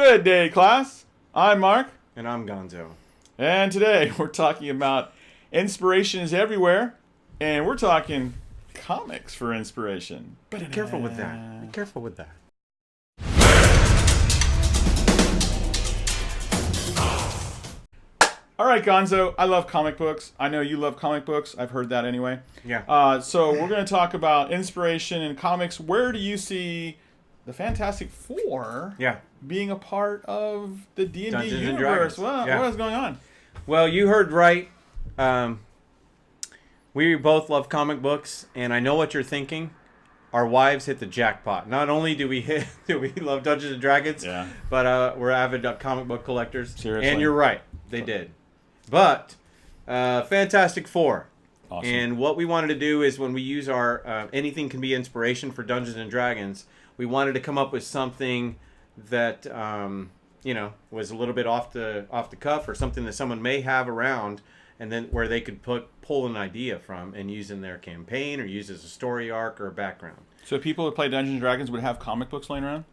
Good day, class. I'm Mark. And I'm Gonzo. And today we're talking about inspiration is everywhere. And we're talking comics for inspiration. Be careful with that. Be careful with that. All right, Gonzo. I love comic books. I know you love comic books. I've heard that anyway. Yeah. So we're going to talk about inspiration in comics. Where do you see the Fantastic Four being a part of the D&D Dungeons and universe? Dragons. What is going on? Well, you heard right. We both love comic books, and I know what you're thinking. Our wives hit the jackpot. Not only do we love Dungeons and Dragons, but we're avid comic book collectors. Seriously. And you're right, they did. But Fantastic Four. Awesome. And what we wanted to do is when we use our anything can be inspiration for Dungeons and Dragons, we wanted to come up with something that was a little bit off the cuff, or something that someone may have around, and then where they could pull an idea from and use in their campaign or use as a story arc or a background. So people who play Dungeons and Dragons would have comic books laying around?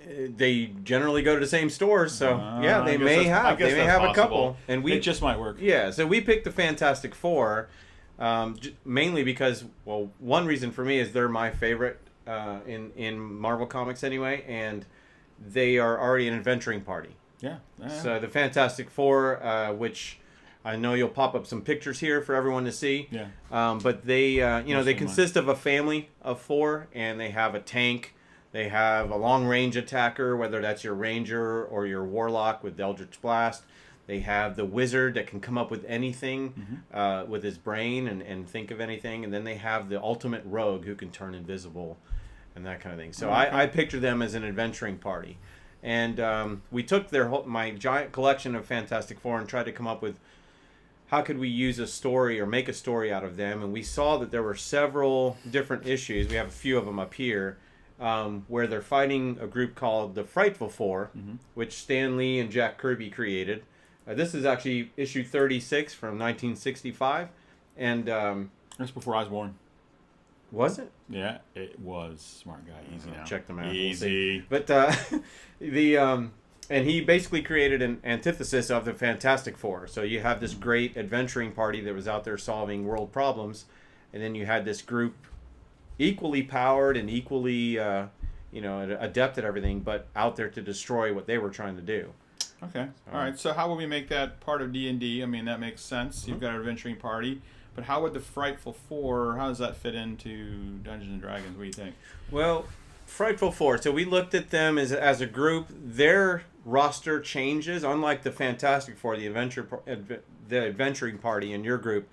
They generally go to the same stores, so they may have a couple, and it just might work. Yeah, so we picked the Fantastic Four, mainly because, well, one reason for me is they're my favorite in Marvel Comics anyway, and they are already an adventuring party. Yeah. So the Fantastic Four, which I know you'll pop up some pictures here for everyone to see. Yeah. But they, they consist of a family of four, and they have a tank. They have a long-range attacker, whether that's your ranger or your warlock with Eldritch Blast. They have the wizard that can come up with anything with his brain and think of anything. And then they have the ultimate rogue who can turn invisible and that kind of thing. So I picture them as an adventuring party. And we took my giant collection of Fantastic Four and tried to come up with how could we use a story or make a story out of them. And we saw that there were several different issues. We have a few of them up here. Where they're fighting a group called the Frightful Four, which Stan Lee and Jack Kirby created. This is actually issue 36 from 1965. And that's before I was born. Was it? Yeah, it was. Smart guy. Easy now. Check them out. Easy. We'll but and he basically created an antithesis of the Fantastic Four. So you have this great adventuring party that was out there solving world problems, and then you had this group equally powered and equally adept at everything, but out there to destroy what they were trying to do. Okay. All right. So how would we make that part of D&D? I mean, that makes sense. You've got an adventuring party. But how would the Frightful Four, how does that fit into Dungeons and Dragons? What do you think? Well, Frightful Four. So we looked at them as a group. Their roster changes. Unlike the Fantastic Four, the adventuring party in your group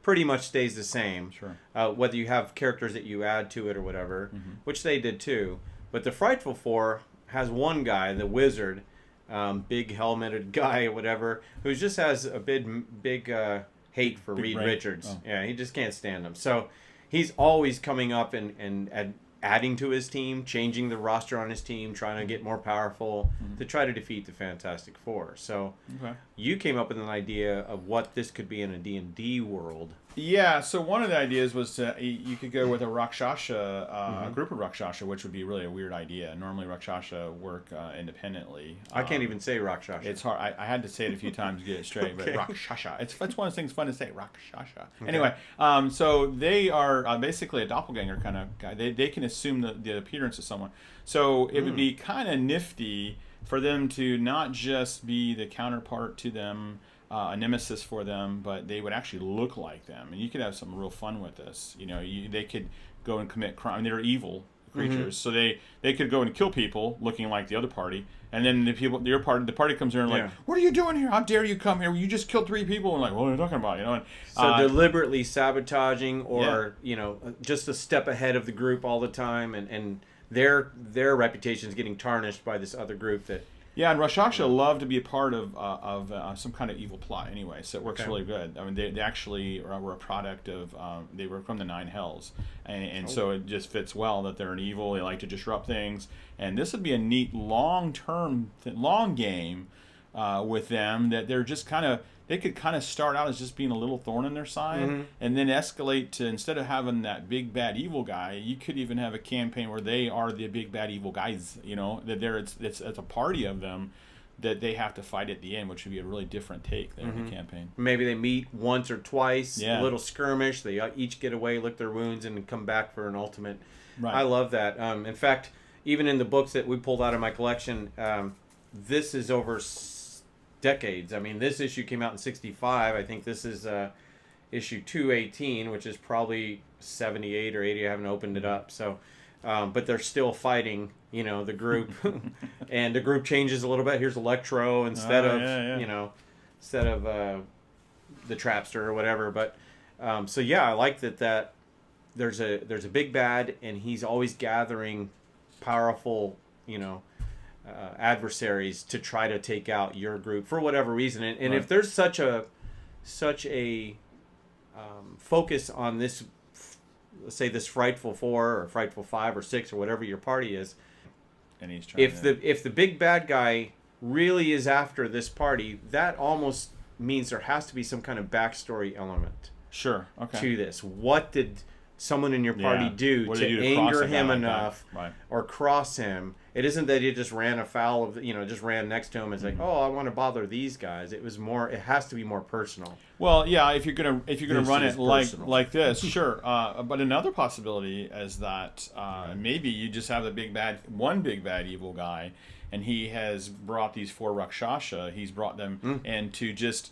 pretty much stays the same. Sure. Whether you have characters that you add to it or whatever, which they did too. But the Frightful Four has one guy, the wizard, big helmeted guy or whatever, who just has a big hate for Reed Richards. Oh. Yeah, he just can't stand him. So he's always coming up and adding to his team, changing the roster on his team, trying to get more powerful to try to defeat the Fantastic Four. So you came up with an idea of what this could be in a D&D world. Yeah, so one of the ideas was you could go with a Rakshasa, a group of Rakshasa, which would be really a weird idea. Normally Rakshasa work independently. I can't even say Rakshasa. It's hard. I had to say it a few times to get it straight, but Rakshasa. It's one of those things fun to say, Rakshasa. Okay. Anyway, so they are basically a doppelganger kind of guy. They can assume the appearance of someone. So it would be kind of nifty for them to not just be the counterpart to them, a nemesis for them, but they would actually look like them, and you could have some real fun with this. They could go and commit crime. They're evil creatures, so they could go and kill people looking like the other party, and then the party comes in and like, what are you doing here? How dare you come here? You just killed 3 people, and like, what are you talking about? And, so deliberately sabotaging, or just a step ahead of the group all the time, and their reputation is getting tarnished by this other group that. Yeah, and Rakshasa love to be a part of some kind of evil plot anyway, so it works really good. I mean, they actually were a product of, they were from the Nine Hells, and so it just fits well that they're an evil, they like to disrupt things, and this would be a neat long game with them, that they're just kind of they could kind of start out as just being a little thorn in their side, and then escalate to, instead of having that big bad evil guy, you could even have a campaign where they are the big bad evil guys. That it's a party of them that they have to fight at the end, which would be a really different take there in the campaign. Maybe they meet once or twice, a little skirmish. They each get away, lick their wounds, and come back for an ultimate. Right. I love that. In fact, even in the books that we pulled out of my collection, this is over decades. I mean, this issue came out in 65. I think this is issue 218, which is probably 78 or 80. I haven't opened it up. So, but they're still fighting, the group. And the group changes a little bit. Here's Electro instead of the Trapster or whatever. But so I like that there's a big bad, and he's always gathering powerful, adversaries to try to take out your group for whatever reason. And if there's such a focus on this, let's say this Frightful Four or Frightful Five or Six or whatever your party is, and he's trying if the big bad guy really is after this party, that almost means there has to be some kind of backstory element. Sure. Okay. To this, what did someone in your party do to anger him enough or cross him? It isn't that he just ran afoul of, just ran next to him and like, oh, I want to bother these guys. It was more. It has to be more personal. Well, yeah. If you're gonna run it like this, sure. But another possibility is that maybe you just have one big bad evil guy, and he has brought these 4 Rakshasa. He's brought them and to just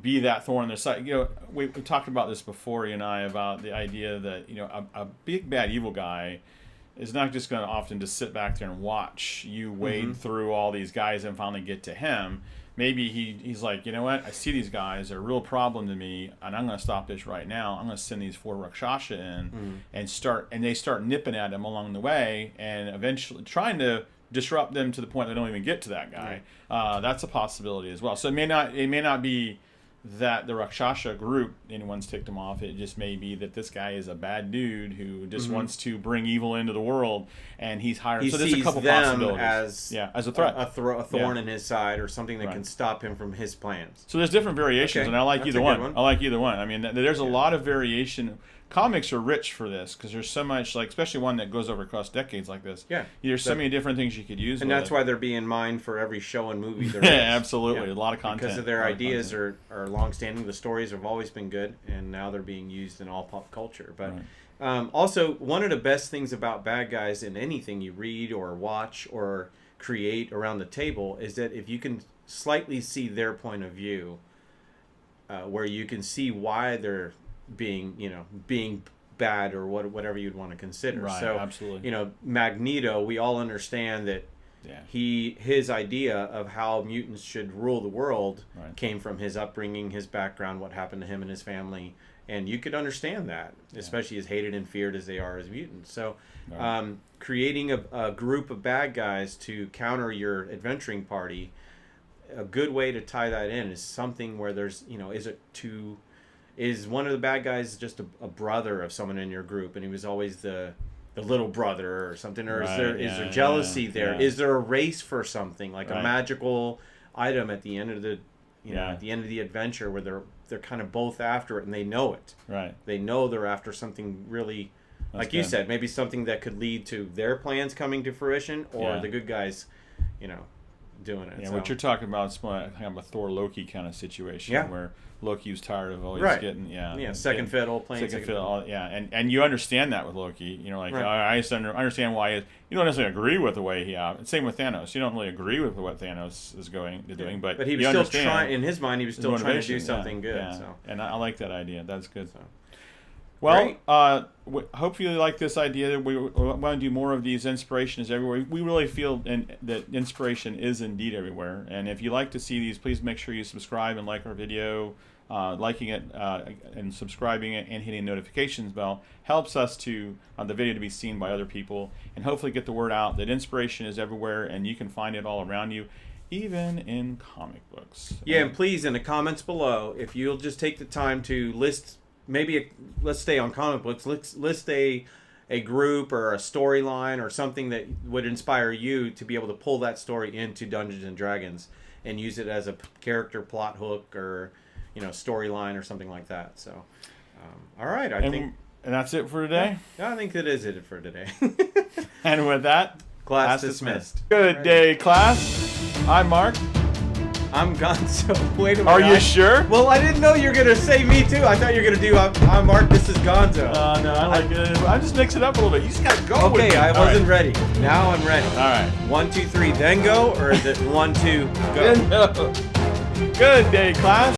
be that thorn in their side. We talked about this before, you and I, about the idea that a big bad evil guy is not just going to often just sit back there and watch you wade through all these guys and finally get to him. Maybe he's like, you know what, I see these guys, they're a real problem to me, and I'm going to stop this right now. I'm going to send these 4 Rakshasa in and they start nipping at him along the way, and eventually trying to disrupt them to the point they don't even get to that guy. That's a possibility as well. So it may not be that the Rakshasa group, anyone's ticked him off. It just may be that this guy is a bad dude who just wants to bring evil into the world, and he's hired. So there's a couple possibilities. As a threat, a thorn in his side, or something that can stop him from his plans. So there's different variations, and I like either one. I like either one. I mean, there's a lot of variation. Comics are rich for this because there's so much, especially one that goes over across decades like this. Yeah, there's so many different things you could use, and that's why they're being mined for every show and movie there is. Absolutely, a lot of content because of their ideas are long-standing. The stories have always been good, and now they're being used in all pop culture. But also, one of the best things about bad guys in anything you read or watch or create around the table is that if you can slightly see their point of view, where you can see why they're being bad or whatever you'd want to consider. Right, so, absolutely. Magneto, we all understand that his idea of how mutants should rule the world came from his upbringing, his background, what happened to him and his family, and you could understand that, especially as hated and feared as they are as mutants. So, creating a group of bad guys to counter your adventuring party, a good way to tie that in is something where there's, is one of the bad guys just a brother of someone in your group, and he was always the little brother or something, or is there jealousy there? Is there a race for something, like a magical item at the end of the at the end of the adventure where they're kind of both after it and they know it. Right. They know they're after something really, like you said, maybe something that could lead to their plans coming to fruition, or the good guys, doing it. Yeah, so what you're talking about is kind of a Thor Loki kind of situation where Loki was tired of always getting second fiddle playing second fiddle. And you understand that with Loki. I understand why you don't necessarily agree with the way he same with Thanos. You don't really agree with what Thanos is doing, but he was still trying, in his mind, he was still trying to do something good. Yeah. So. And I like that idea. That's good. So. Well, hopefully you like this idea. We want to do more of these. Inspiration is everywhere. We really feel that inspiration is indeed everywhere. And if you like to see these, please make sure you subscribe and like our video. Liking it and subscribing it and hitting the notifications bell helps us the video to be seen by other people, and hopefully get the word out that inspiration is everywhere and you can find it all around you, even in comic books. And please, in the comments below, if you'll just take the time to list, let's stay on comic books, list a a group or a storyline or something that would inspire you to be able to pull that story into Dungeons and Dragons and use it as a character plot hook or, storyline or something like that. So, all right, I think. And that's it for today? Yeah, I think that is it for today. And with that, class dismissed. Good day, class. I'm Mark. I'm Gonzo. Wait a minute. Are you sure? Well, I didn't know you were going to say me too. I thought you were going to do I'm Mark, this is Gonzo. No, I like it. I just mix it up a little bit. You just got to go with it. Okay, I wasn't ready. Now I'm ready. All right. 1, 2, 3, then go? Or is it 1, 2, go? Then go. Good day, class.